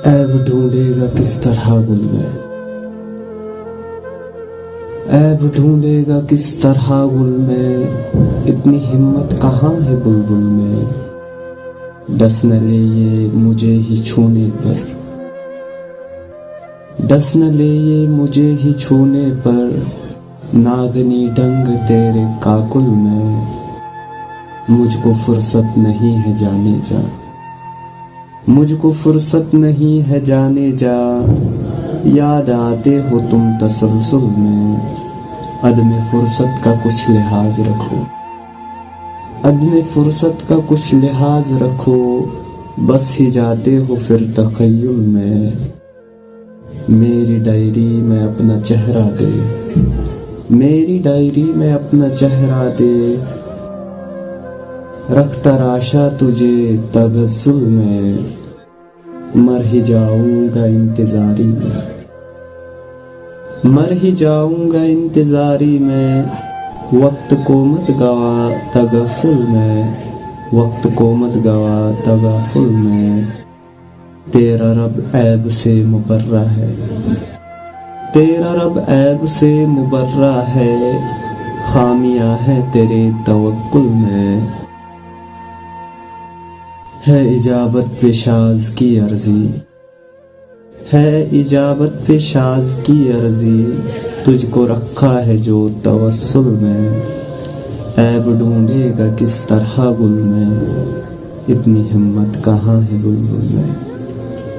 ऐब ढूंढेगा किस तरह गुल में, ऐब ढूंढेगा किस तरह गुल में, इतनी हिम्मत कहाँ है बुलबुल में। डस न ले ये मुझे ही छूने पर, डस न ले ये मुझे ही छूने पर, नागनी डंग तेरे काकुल में। मुझको फुर्सत नहीं है जाने जा, मुझको फुर्सत नहीं है जाने जा, याद आते हो तुम तसलसल में। अदम फुर्सत का कुछ लिहाज रखो, अदम फुर्सत का कुछ लिहाज रखो, बस ही जाते हो फिर तखय्युल में। मेरी डायरी में अपना चेहरा दे, मेरी डायरी में अपना चेहरा दे, रखता राशा तुझे तगस्सुल में। मर ही जाऊंगा इंतजारी में, मर ही जाऊंगा इंतजारी में, वक्त को मत गवा तगफुल में, वक्त को मत गवा तगफुल में। तेरा रब ऐब से मुबर्रा है, तेरा रब ऐब से मुबर्रा है, खामियां हैं तेरे तवक्कुल में। है इजाबत पे शाज़ की अर्जी, है इजाबत पे शाज़ की अर्जी, तुझको रखा है जो तवस्सुल में। ऐब ढूंढेगा किस तरह गुल में, इतनी हिम्मत कहाँ है बुलबुल में।